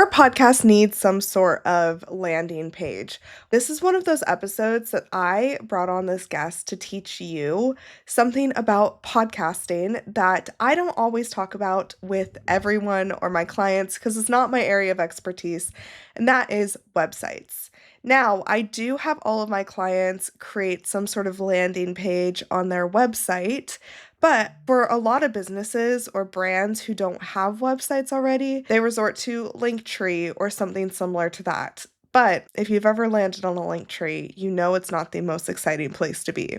Your podcast needs some sort of landing page. This is one of those episodes that I brought on this guest to teach you something about podcasting that I don't always talk about with everyone or my clients because it's not my area of expertise, and that is websites. Now, I do have all of my clients create some sort of landing page on their website, but for a lot of businesses or brands who don't have websites already, they resort to Linktree or something similar to that. But if you've ever landed on a Linktree, you know it's not the most exciting place to be.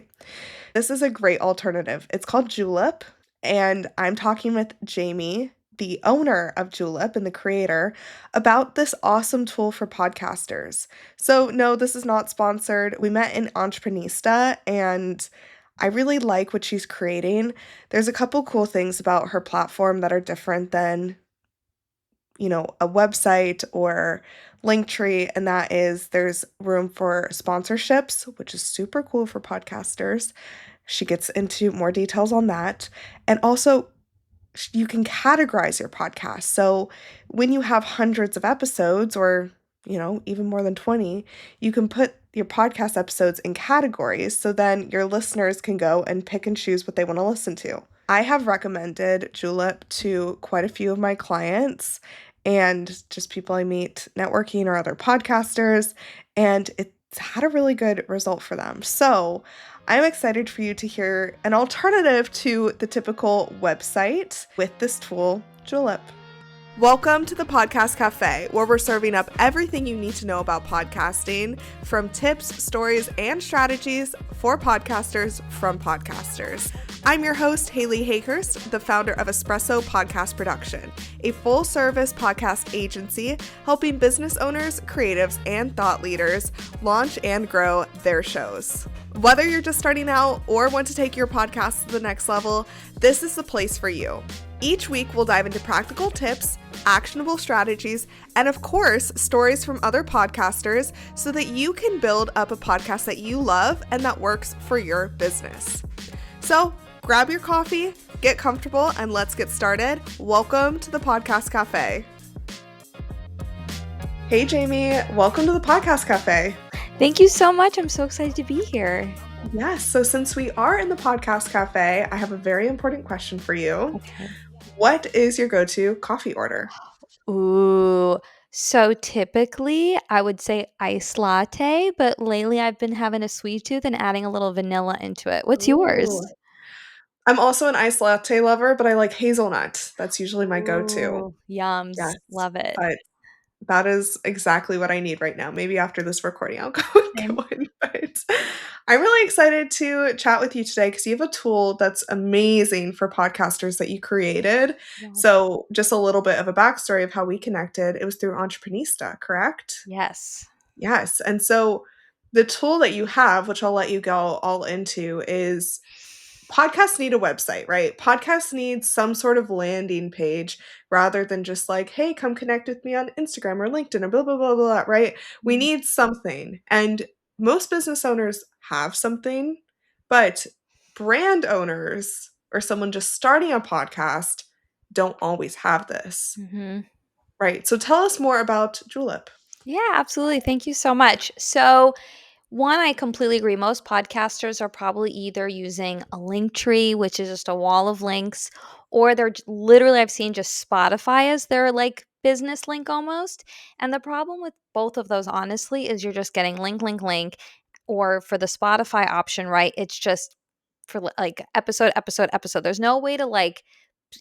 This is a great alternative. It's called Julip, and I'm talking with Jamie, the owner of Julip and the creator, about this awesome tool for podcasters. So, no, this is not sponsored. We met in Entreprenista, and I really like what she's creating. There's a couple cool things about her platform that are different than, a website or Linktree, and that is there's room for sponsorships, which is super cool for podcasters. She gets into more details on that. And also, you can categorize your podcast. So when you have hundreds of episodes or, even more than 20, you can put your podcast episodes in categories so then your listeners can go and pick and choose what they want to listen to. I have recommended Julip to quite a few of my clients and just people I meet networking or other podcasters, and it's had a really good result for them. So I'm excited for you to hear an alternative to the typical website with this tool, Julip. Welcome to the Podcast Cafe, where we're serving up everything you need to know about podcasting, from tips, stories, and strategies for podcasters from podcasters. I'm your host, Hayleigh Hayhurst, the founder of Espresso Podcast Production, a full-service podcast agency helping business owners, creatives, and thought leaders launch and grow their shows. Whether you're just starting out or want to take your podcast to the next level, this is the place for you. Each week, we'll dive into practical tips, actionable strategies, and of course, stories from other podcasters so that you can build up a podcast that you love and that works for your business. So grab your coffee, get comfortable, and let's get started. Welcome to the Podcast Cafe. Hey, Jamie. Welcome to the Podcast Cafe. Thank you so much. I'm so excited to be here. Yes. So since we are in the Podcast Cafe, I have a very important question for you. Okay. What is your go-to coffee order? Ooh. So typically I would say iced latte, but lately I've been having a sweet tooth and adding a little vanilla into it. What's yours? Ooh. I'm also an iced latte lover, but I like hazelnut. That's usually my go-to. Ooh, yums. Yes. Love it. But that is exactly what I need right now. Maybe after this recording, I'll go and get one. But I'm really excited to chat with you today because you have a tool that's amazing for podcasters that you created. Yes. So just a little bit of a backstory of how we connected. It was through Entreprenista, correct? Yes. Yes. And so the tool that you have, which I'll let you go all into, is podcasts need a website, right? Podcasts need some sort of landing page rather than just like, hey, come connect with me on Instagram or LinkedIn or blah, blah, blah, blah, right? We need something. And most business owners have something, but brand owners or someone just starting a podcast don't always have this, right? So tell us more about Julip. Yeah, absolutely. Thank you so much. So one, I completely agree. Most podcasters are probably either using a link tree, which is just a wall of links, or they're literally, I've seen just Spotify as their like business link almost. And the problem with both of those, honestly, is you're just getting link, link, link. Or for the Spotify option, right? It's just for like episode, episode, episode. There's no way to like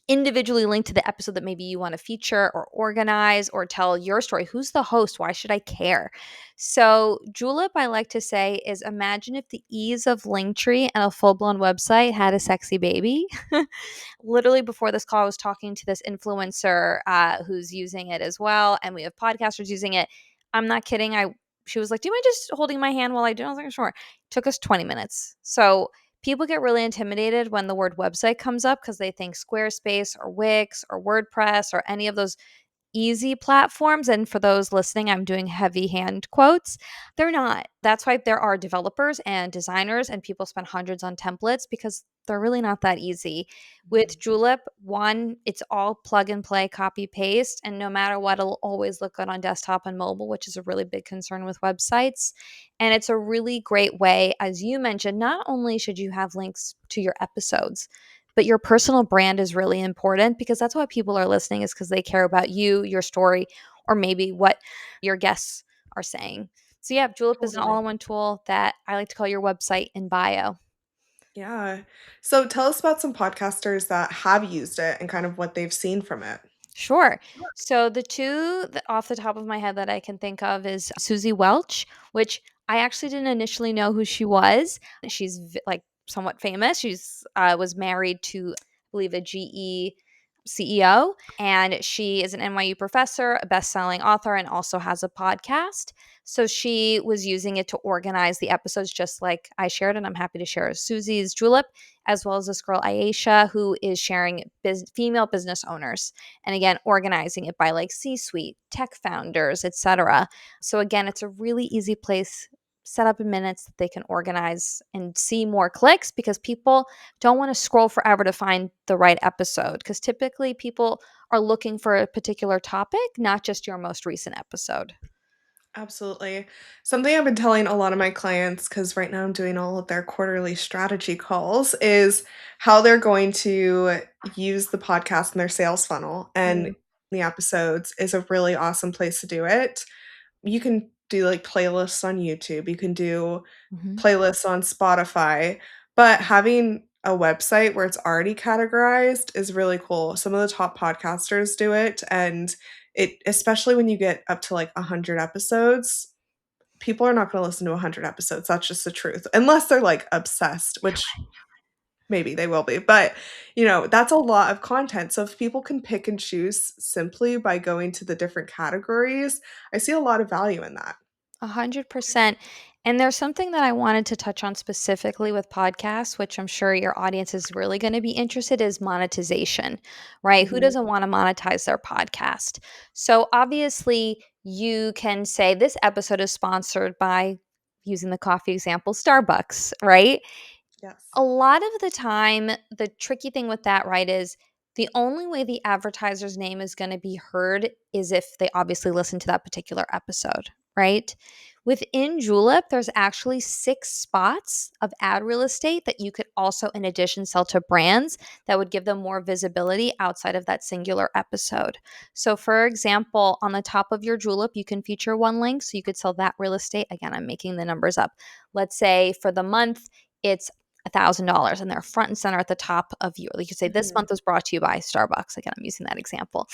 individually link to the episode that maybe you want to feature or organize or tell your story. Who's the host? Why should I care? So, Julip, I like to say, is imagine if the ease of Linktree and a full blown website had a sexy baby. Literally, before this call, I was talking to this influencer who's using it as well, and we have podcasters using it. I'm not kidding. She was like, "Do you mind just holding my hand while I do?" I was like, "Sure." Took us 20 minutes. So people get really intimidated when the word website comes up because they think Squarespace or Wix or WordPress or any of those easy platforms. And for those listening, I'm doing heavy hand quotes. They're not. That's why there are developers and designers, and people spend hundreds on templates because they're really not that easy. With Julip, one, it's all plug and play, copy paste, and no matter what, it'll always look good on desktop and mobile, which is a really big concern with websites. And it's a really great way, as you mentioned, not only should you have links to your episodes, but your personal brand is really important because that's why people are listening, is because they care about you, your story, or maybe what your guests are saying. So yeah, Julip is an Totally. all-in-one tool that I like to call your website in bio. Yeah. So tell us about some podcasters that have used it and kind of what they've seen from it. Sure. So the two that off the top of my head that I can think of is Susie Welch, which I actually didn't initially know who she was. She's like somewhat famous. She's was married to, I believe, a GE CEO, and she is an NYU professor, a best-selling author, and also has a podcast. So she was using it to organize the episodes, just like I shared, and I'm happy to share Susie's Julip, as well as this girl Aisha, who is sharing female business owners, and again organizing it by like C-suite, tech founders, etc. So again, it's a really easy place, set up in minutes, that they can organize and see more clicks, because people don't want to scroll forever to find the right episode, because typically people are looking for a particular topic, not just your most recent episode. Absolutely. Something I've been telling a lot of my clients, because right now I'm doing all of their quarterly strategy calls, is how they're going to use the podcast in their sales funnel. And Mm. the episodes is a really awesome place to do it. You can do like playlists on YouTube, you can do Mhm. playlists on Spotify, but having a website where it's already categorized is really cool. Some of the top podcasters do it, and it especially when you get up to like 100 episodes, people are not going to listen to 100 episodes. That's just the truth. Unless they're like obsessed, which maybe they will be. But, that's a lot of content. So if people can pick and choose simply by going to the different categories, I see a lot of value in that. 100%. And there's something that I wanted to touch on specifically with podcasts, which I'm sure your audience is really going to be interested, is monetization, right? Who Mhm. doesn't want to monetize their podcast? So obviously, you can say this episode is sponsored by, using the coffee example, Starbucks, right? Yes. A lot of the time, the tricky thing with that, right, is the only way the advertiser's name is going to be heard is if they obviously listen to that particular episode, right? Within Julep, there's actually 6 spots of ad real estate that you could also, in addition, sell to brands that would give them more visibility outside of that singular episode. So, for example, on the top of your Julep, you can feature one link. So you could sell that real estate. Again, I'm making the numbers up. Let's say for the month, it's $1,000, and they're front and center at the top of you. Like you say, this Mhm. month was brought to you by Starbucks. Again, I'm using that example.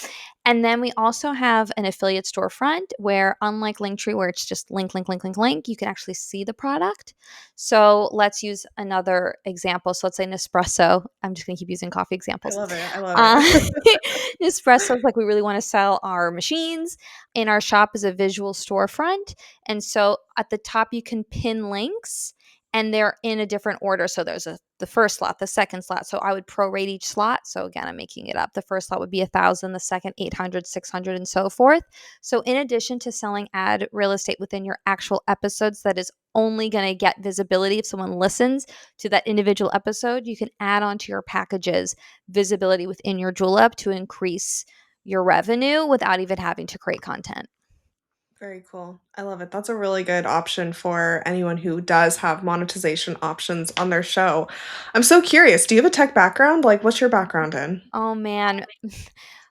And then we also have an affiliate storefront where, unlike Linktree, where it's just link, link, link, link, link, you can actually see the product. So let's use another example. So let's say Nespresso. I'm just going to keep using coffee I examples. love it. I love Uh, it. Nespresso is like, we really want to sell our machines. In our shop is a visual storefront. And so at the top, you can pin links, and they're in a different order. So there's the first slot, the second slot. So I would prorate each slot. So again, I'm making it up. The first slot would be 1,000, the second 800, 600, and so forth. So in addition to selling ad real estate within your actual episodes, that is only going to get visibility if someone listens to that individual episode, you can add onto your packages visibility within your Julep to increase your revenue without even having to create content. Very cool. I love it. That's a really good option for anyone who does have monetization options on their show. I'm so curious. Do you have a tech background? Like, what's your background in? Oh man,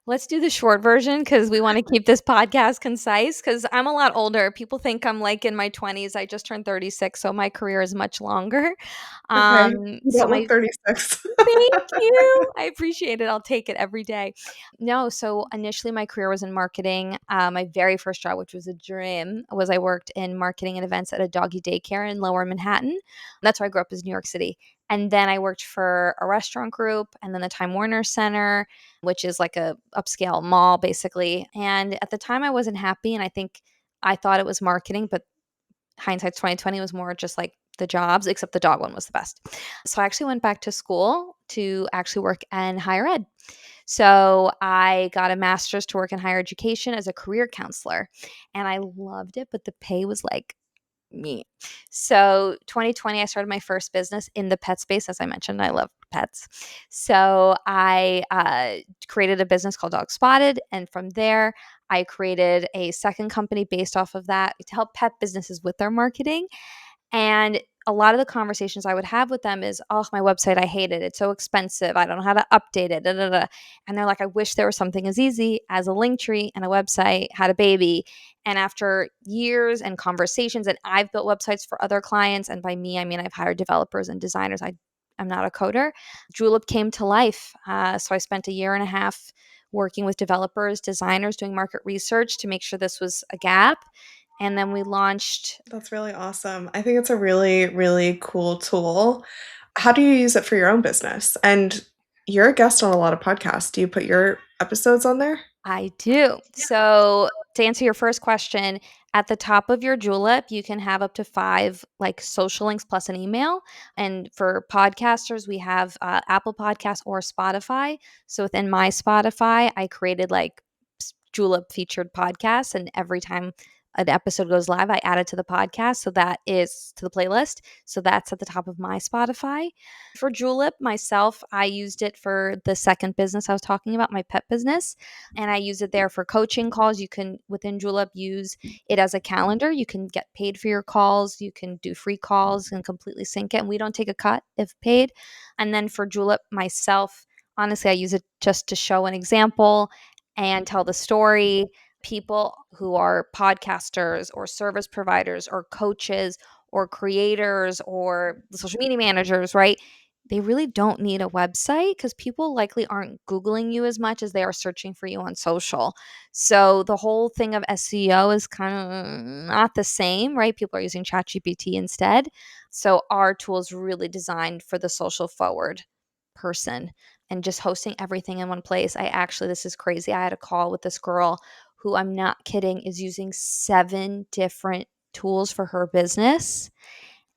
let's do the short version because we want to keep this podcast concise, because I'm a lot older. People think I'm like in my 20s. I just turned 36, so my career is much longer. Okay. You So don't my look 36. Thank you. I appreciate it. I'll take it every day. No, so initially my career was in marketing. My very first job, which was a dream, was I worked in marketing and events at a doggy daycare in Lower Manhattan. That's where I grew up, is New York City. And then I worked for a restaurant group, and then the Time Warner Center, which is like a upscale mall basically. And at the time I wasn't happy, and I think I thought it was marketing, but hindsight's 2020 was more just like the jobs, except the dog one was the best. So I actually went back to school to actually work in higher ed. So I got a master's to work in higher education as a career counselor, and I loved it, but the pay was like me. So 2020, I started my first business in the pet space. As I mentioned, I love pets. So I created a business called Dog Spotted. And from there, I created a second company based off of that to help pet businesses with their marketing. And a lot of the conversations I would have with them is, oh, my website, I hate it. It's so expensive. I don't know how to update it. Da, da, da. And they're like, I wish there was something as easy as a Linktree and a website had a baby. And after years and conversations, and I've built websites for other clients, and by me, I mean I've hired developers and designers. I'm not a coder. Julip came to life. So I spent a year and a half working with developers, designers, doing market research to make sure this was a gap. And then we launched. That's really awesome. I think it's a really, really cool tool. How do you use it for your own business? And you're a guest on a lot of podcasts. Do you put your episodes on there? I do. So to answer your first question, at the top of your Julep, you can have up to 5 like social links plus an email. And for podcasters, we have Apple Podcasts or Spotify. So within my Spotify, I created like Julep featured podcasts, and every time an episode goes live, I add it to the podcast. So that is to the playlist. So that's at the top of my Spotify. For Julep myself, I used it for the second business I was talking about, my pet business, and I use it there for coaching calls. You can within Julep use it as a calendar. You can get paid for your calls. You can do free calls and completely sync it. And we don't take a cut if paid. And then for Julep myself, honestly, I use it just to show an example and tell the story. People who are podcasters or service providers or coaches or creators or social media managers, right? They really don't need a website because people likely aren't Googling you as much as they are searching for you on social. So the whole thing of SEO is kind of not the same, right? People are using ChatGPT instead. So our tool is really designed for the social forward person and just hosting everything in one place. This is crazy. I had a call with this girl who, I'm not kidding, is using 7 different tools for her business.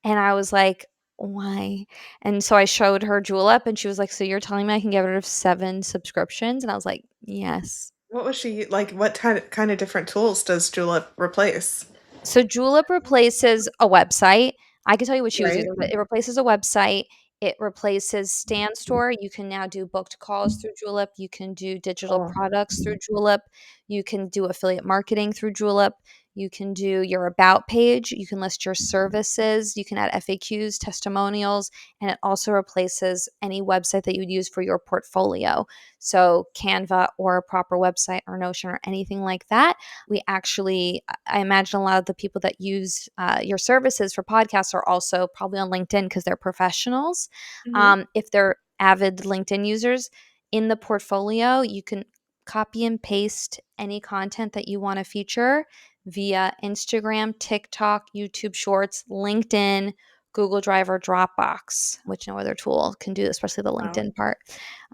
And I was like, why? And so I showed her Julep and she was like, so you're telling me I can get rid of 7 subscriptions? And I was like, yes. What was she like? What kind of different tools does Julep replace? So Julep replaces a website. I can tell you what she was Right? using, but it replaces a website. It replaces Stand Store. You can now do booked calls through Julep. You can do digital Cool. products through Julep. You can do affiliate marketing through Julep. You can do your about page. You can list your services. You can add FAQs, testimonials, and it also replaces any website that you would use for your portfolio. So Canva or a proper website or Notion or anything like that. We actually, I imagine a lot of the people that use your services for podcasts are also probably on LinkedIn because they're professionals. Mhm. If they're avid LinkedIn users, in the portfolio, you can copy and paste any content that you want to feature via Instagram, TikTok, YouTube Shorts, LinkedIn, Google Drive, or Dropbox, which no other tool can do, especially the Wow. LinkedIn part.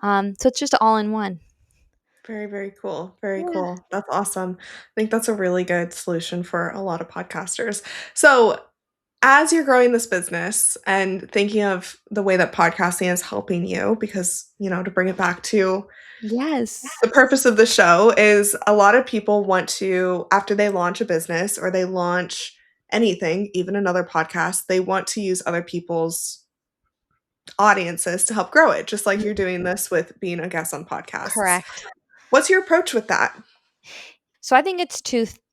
So it's just all in one. Very, very cool. Very Yeah. cool. That's awesome. I think that's a really good solution for a lot of podcasters. So, as you're growing this business and thinking of the way that podcasting is helping you, because, to bring it back to Yes. the purpose of the show is a lot of people want to, after they launch a business or they launch anything, even another podcast, they want to use other people's audiences to help grow it, just like you're doing this with being a guest on podcasts. Correct. What's your approach with that? So I think it's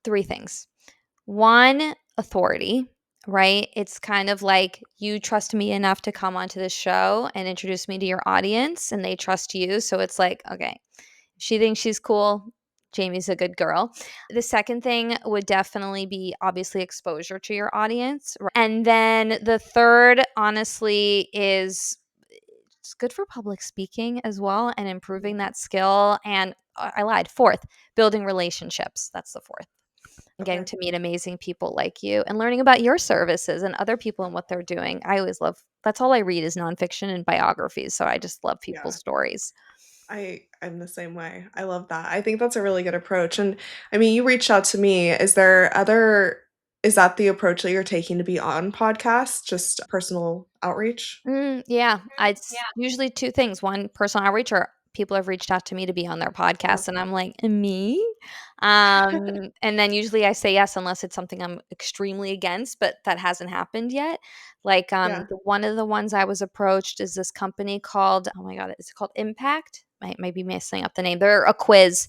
3 things. One, authority, right? It's kind of like you trust me enough to come onto the show and introduce me to your audience, and they trust you. So it's like, okay, she thinks she's cool. Jamie's a good girl. The second thing would definitely be obviously exposure to your audience. And then the third, honestly, is it's good for public speaking as well and improving that skill. And I lied. Fourth, building relationships. That's the fourth. And getting Okay. to meet amazing people like you and learning about your services and other people and what they're doing. I always love that's all I read is nonfiction and biographies. So I just love people's Yeah. stories. I'm the same way. I love that. I think that's a really good approach. And I mean, you reached out to me. Is that the approach that you're taking to be on podcasts? Just personal outreach? Yeah, it's usually 2 things. One, personal outreach or people have reached out to me to be on their Yeah. podcast, and I'm like, "Me?" And then usually I say yes unless it's something I'm extremely against, but that hasn't happened yet. Like, Yeah. the one of the ones I was approached is this company called, oh my god, is it called Impact? Might be messing up the name. They're a quiz,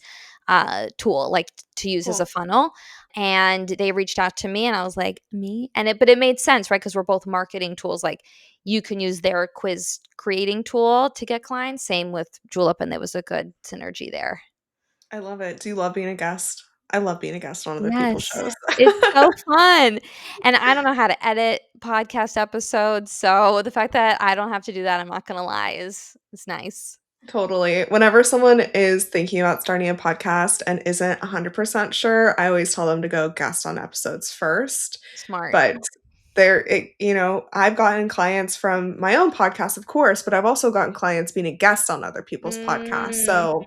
tool, like, to use as a Cool. funnel, and they reached out to me, and I was like, "Me?" But it made sense, right? Because 'Cause we're both marketing tools, like, you can use their quiz creating tool to get clients, same with Julip, and there was a good synergy there. I love it. Do you love being a guest? I love being a guest on other people's Yes. shows. It's so fun, and I don't know how to edit podcast episodes, so the fact that I don't have to do that, I'm not gonna lie, is nice. Totally. Whenever someone is thinking about starting a podcast and isn't 100% sure, I always tell them to go guest on episodes first. Smart. But I've gotten clients from my own podcast, of course, but I've also gotten clients being a guest on other people's podcasts. Mm. So,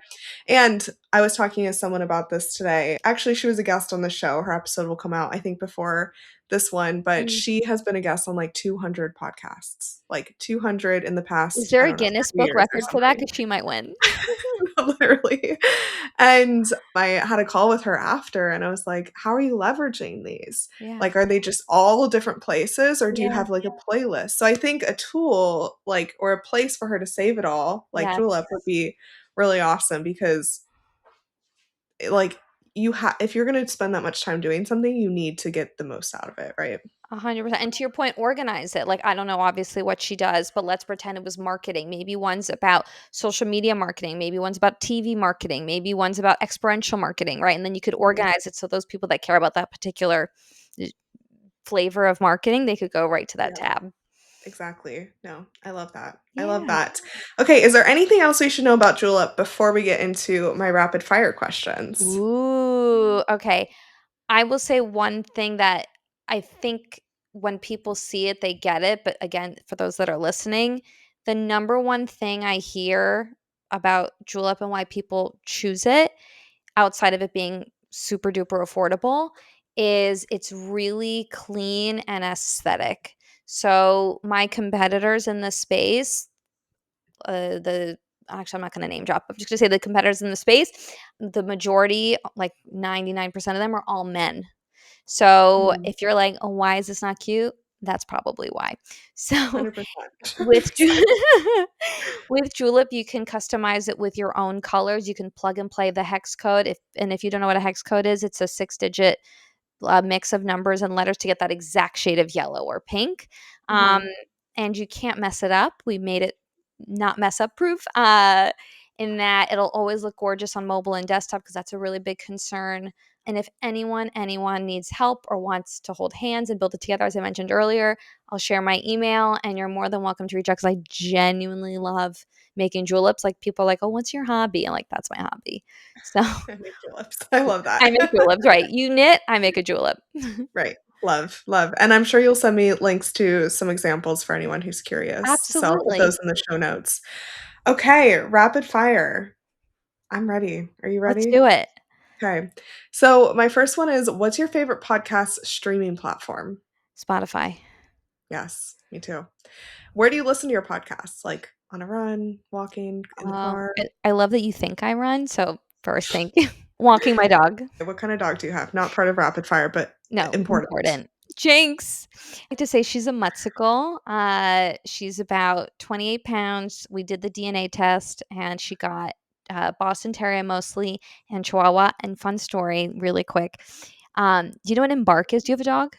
and I was talking to someone about this today. Actually, she was a guest on the show. Her episode will come out, I think, before this one, but Mm. she has been a guest on like 200 podcasts, like 200 in the Is past, there I a don't know, Guinness 3 Book years or record for that? something. Because she might win. Literally. And I had a call with her after, and I was like, "How are you leveraging these? Yeah. Like, are they just all different places, or do you Yeah. have, like, a playlist?" So I think a tool, like or a place for her to save it all, like Julep, Yes. would be really awesome because, like, if you're gonna spend that much time doing something, you need to get the most out of it, right? 100%. And to your point, organize it. Like, I don't know obviously what she does, but let's pretend it was marketing. Maybe one's about social media marketing, maybe one's about TV marketing, maybe one's about experiential marketing, right? And then you could Mhm. organize it so those people that care about that particular uh, flavor of marketing, they could go right to that Yeah, tab. exactly. No, I love that. I love Yeah. that. Okay, is there anything else we should know about Julep before we get into my rapid fire questions? Ooh, okay. I will say one thing that I think when people see it, they get it. But again, for those that are listening, the number one thing I hear about Julep and why people choose it, outside of it being super duper affordable, is it's really clean and aesthetic. So my competitors in the space, the actually I'm not going to name drop. I'm just going to say the competitors in the space, the majority, like 99% of them, are all men. So Mm, if you're like, "Oh, why is this not cute?" That's probably why. So 100%. with 100%. with Julip, you can customize it with your own colors. You can plug and play the hex code. If you don't know what a hex code is, it's a 6-digit mix of numbers and letters to get that exact shade of yellow or pink. Um, Mhm. and you can't mess it up. We made it not mess up proof, in that it'll always look gorgeous on mobile and desktop because that's a really big concern. And if anyone needs help or wants to hold hands and build it together, as I mentioned earlier, I'll share my email and you're more than welcome to reach out because I genuinely love making juleps. Like people are like, "Oh, what's your hobby?" And like, that's my hobby. So I make juleps. I love I that. make juleps, right? You knit, I make a julep. Right. Love, love, and I'm sure you'll send me links to some examples for anyone who's curious, so I'll put Absolutely. those in the show notes. Okay, rapid fire. I'm ready. Are you Let's ready? do it. Okay. So my first one is, what's your favorite podcast streaming platform? Spotify. Yes, me too. Where do you listen to your podcasts? Like, on a run, walking, in the car? I love that you think I run, so first, thank you. Walking my dog. What kind of dog do you have? Not part of rapid fire, but No, important. important. Jinx. I like to say she's a Mutsicle. She's about 28 pounds. We did the DNA test, and she got Boston Terrier mostly, and Chihuahua. And fun story, really quick. Do you know what Embark is? Do you have a dog?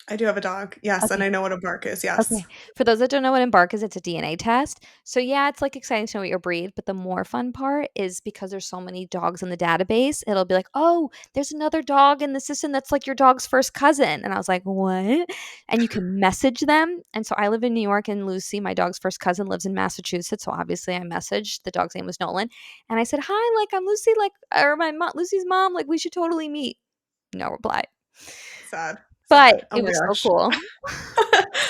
I do have a dog. Yes, and Okay. I know what a bark is. Yes. Okay. For those that don't know what Embark is, it's a DNA test. So yeah, it's like exciting to know what your breed, but the more fun part is because there's so many dogs in the database, it'll be like, "Oh, there's another dog in the system that's like your dog's first cousin." And I was like, "What?" And you can message them. And so I live in New York and Lucy, my dog's first cousin, lives in Massachusetts. So obviously I messaged, the dog's name was Nolan, and I said, "Hi, like I'm Lucy, like or my mom, Lucy's mom, like we should totally meet." No reply. Sad, But sad. Oh it my was so gosh. cool.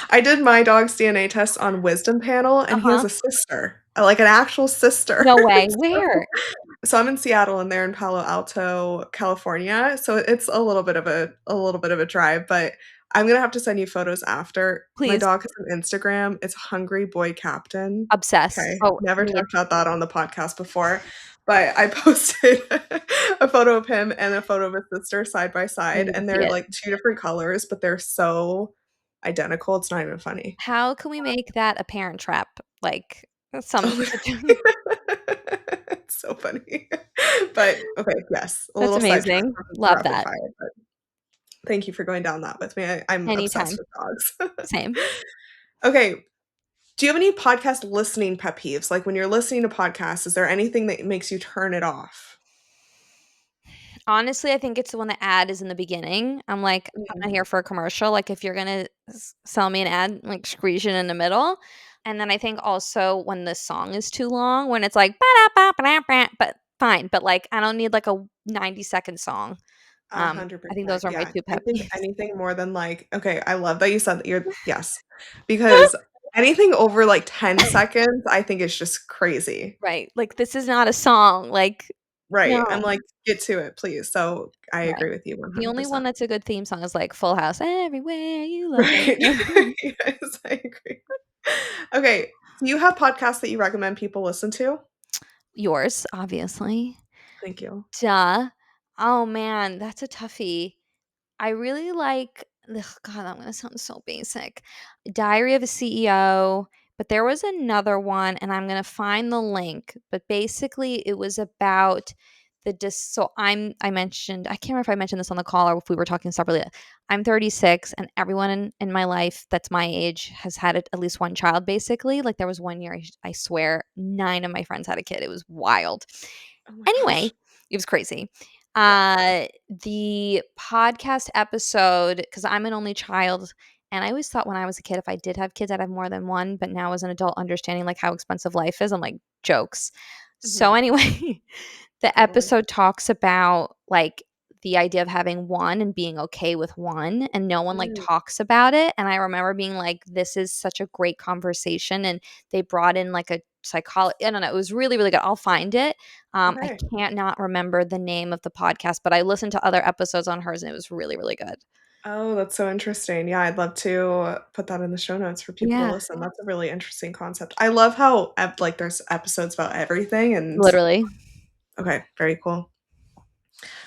I did my dog's DNA test on Wisdom Panel, and he has Uh-huh. a sister, like an actual sister. No way. So Where? So I'm in Seattle and they're in Palo Alto, California, so it's a little bit of a drive, but I'm gonna have to send you photos after. My Please. dog has an Instagram, it's Hungry Boy Captain. Obsessed. Okay, Oh, never need. talked about that on the podcast before, but I posted a photo of him and a photo of his sister side by I side, need to and see they're, it. like, 2 different colors, but they're so identical, it's not even funny. How can we make that a parent trap? Like, some Oh, situ it's so funny. But, okay, yes, a That's little sidetrack amazing. from Love rapid that. fire, but thank you for going down that with me. I'm obsessed Anytime. with dogs. Same. Okay, do you have any podcast listening pet peeves? Like, when you're listening to podcasts, is there anything that makes you turn it off? Honestly, I think it's when the ad is in the beginning. I'm like, I'm Mhm. not here for a commercial. Like, if you're gonna sell me an ad, like, squeeze it in the middle. And then I think also when the song is too long, when it's like, "Ba-da-ba-ba-da-ba," but fine. But like, I don't need like a 90-second song. I think 100%, those are my yeah. two I pet think peeves. anything more than, like okay, I love that you said that you're yes, because anything over, like, 10 seconds, I think is just crazy. Right. Like, this is not a song. Like, Right, I'm no. like, "Get to it, please." So, I Right. agree with you The only one 100%. that's a good theme song is like Full House. Everywhere you look. Right. Yes, I agree. Okay, do you have podcasts that you recommend people listen to? Yours, obviously. Thank you. Duh. Oh man, that's a toughie. I really like ugh, God, I'm gonna sound so basic. Diary of a CEO, but there was another one, and I'm gonna find the link. But basically, it was about I mentioned I can't remember if I mentioned this on the call or if we were talking separately. I'm 36, and everyone in my life that's my age has had at least one child. Basically, like there was one year I swear 9 of my friends had a kid. It was wild. Oh my gosh. Anyway, it was crazy. Yeah. The podcast episode, because I'm an only child, and I always thought when I was a kid, if I did have kids, I'd have more than one. But now, as an adult, understanding like how expensive life is, I'm like, jokes. So Mhm. anyway, the Totally. episode talks about like the idea of having one and being okay with one, and no one like Mm, talks about it. And I remember being like, this is such a great conversation. And they brought in like a psychologist. I don't know. It was really, really good. I'll find it. I okay. can't not remember the name of the podcast, but I listened to other episodes on hers and it was really, really good. Oh, that's so interesting. Yeah, I'd love to put that in the show notes for people to Yeah. listen. That's a really interesting concept. I love how like, there's episodes about everything and Literally. okay, very cool.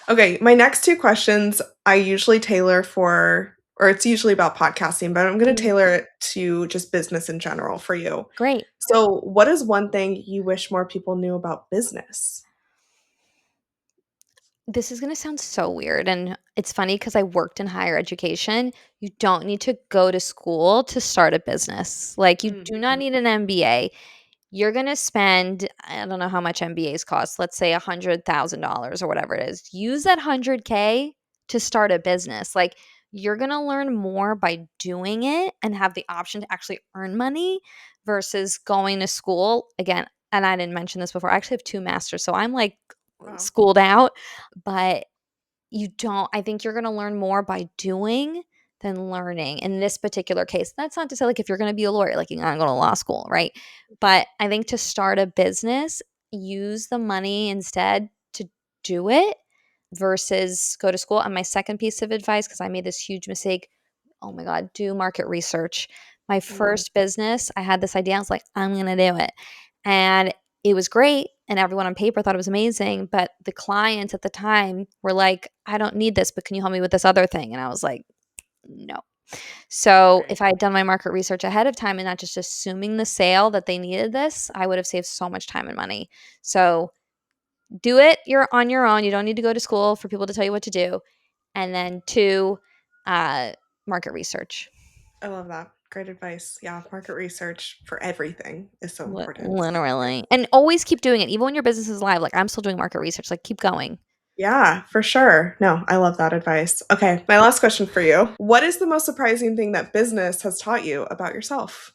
Okay, my next 2 questions I usually tailor for or it's usually about podcasting, but I'm gonna Mm, tailor it to just business in general for you. great. So, what is one thing you wish more people knew about business? This is gonna sound so weird, and it's funny because I worked in higher education. You don't need to go to school to start a business. Like, you do not Mhm. need an MBA. You're gonna spend I don't know how much MBAs cost, let's say $100,000 or whatever it is. Use that 100K to start a business. Like, you're gonna learn more by doing it and have the option to actually earn money versus going to school. Again, and I didn't mention this before, I actually have 2 masters, so I'm, like, Wow. schooled out, but you don't I think you're gonna learn more by doing than learning in this particular case. That's not to say, like, if you're gonna be a lawyer, like, you're not going to law school, right? But I think to start a business, use the money instead to do it versus go to school. And my second piece of advice, because I made this huge mistake, oh my God, do market research. My Mm, first business, I had this idea. I was like, I'm going to do it. And it was great. And everyone on paper thought it was amazing. But the clients at the time were like, I don't need this, but can you help me with this other thing? And I was like, no. So right. if I had done my market research ahead of time and not just assuming the sale that they needed this, I would have saved so much time and money. So do it. You're on your own. You don't need to go to school for people to tell you what to do. And then two, uh, market research. I love that. Great advice. Yeah, market research for everything is so important. Literally. And always keep doing it. Even when your business is live, like I'm still doing market research. Like keep going. Yeah, for sure. No, I love that advice. Okay, my last question for you. What is the most surprising thing that business has taught you about yourself?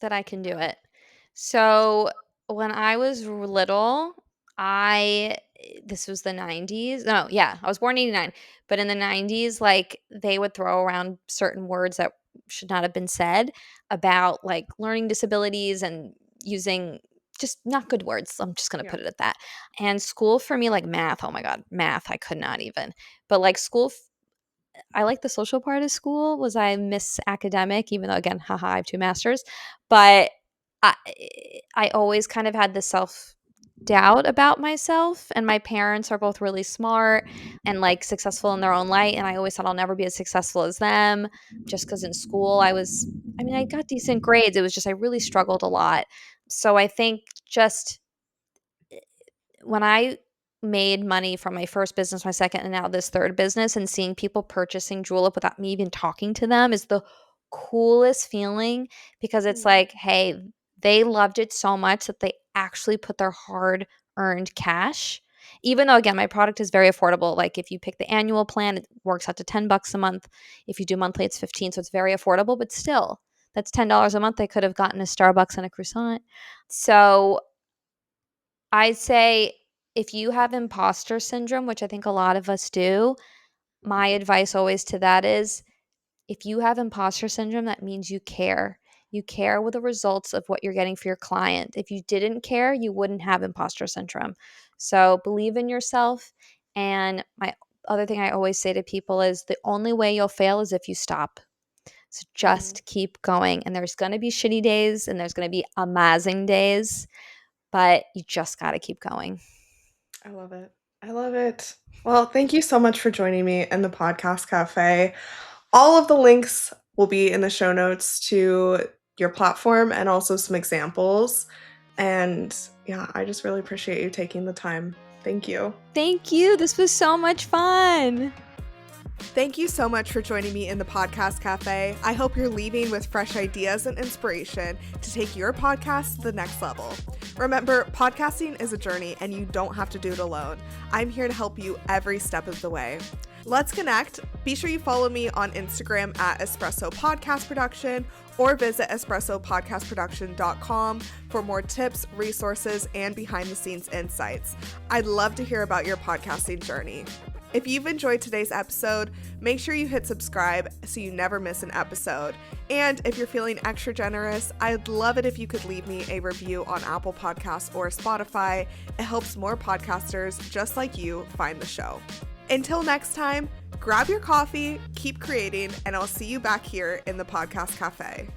That I can do it. So when I was little, I this was the 90s. No, yeah, I was born in 89. But in the 90s, like they would throw around certain words that should not have been said about like learning disabilities and using just not good words. I'm just going to Yeah. put it at that. And school for me, like math, oh my God, math, I could not even. But like school, I like the social part of school. Was I miss academic, even though again, haha, I have 2 masters. But I I always kind of had the self-doubt about myself, and my parents are both really smart and, like, successful in their own light, and I always thought I'll never be as successful as them just because in school I mean, I got decent grades, it was just I really struggled a lot. So I think just when I made money from my first business, my second, and now this third business, and seeing people purchasing Julip without me even talking to them is the coolest feeling because it's Mhm. like, hey, they loved it so much that they actually put their hard earned cash. Even though, again, my product is very affordable. Like if you pick the annual plan, it works out to $10 a month. If you do monthly, it's 15. So it's very affordable, but still, that's $10 a month. They could have gotten a Starbucks and a croissant. So I'd say if you have imposter syndrome, which I think a lot of us do, my advice always to that is if you have imposter syndrome, that means you care. You care with the results of what you're getting for your client. If you didn't care, you wouldn't have imposter syndrome. So believe in yourself. And my other thing I always say to people is the only way you'll fail is if you stop. So Mhm. just keep going. And there's going to be shitty days and there's going to be amazing days, but you just got to keep going. I love it. I love it. Well, thank you so much for joining me in the podcast cafe. All of the links will be in the show notes to your platform and also some examples. And yeah, I just really appreciate you taking the time. Thank you. Thank you. This was so much fun. Thank you so much for joining me in the Podcast Cafe. I hope you're leaving with fresh ideas and inspiration to take your podcast to the next level. Remember, podcasting is a journey and you don't have to do it alone. I'm here to help you every step of the way. Let's connect. Be sure you follow me on Instagram at Espresso Podcast Production or visit espressopodcastproduction.com for more tips, resources, and behind the scenes insights. I'd love to hear about your podcasting journey. If you've enjoyed today's episode, make sure you hit subscribe so you never miss an episode. And if you're feeling extra generous, I'd love it if you could leave me a review on Apple Podcasts or Spotify. It helps more podcasters just like you find the show. Until next time, grab your coffee, keep creating, and I'll see you back here in the Podcast Cafe.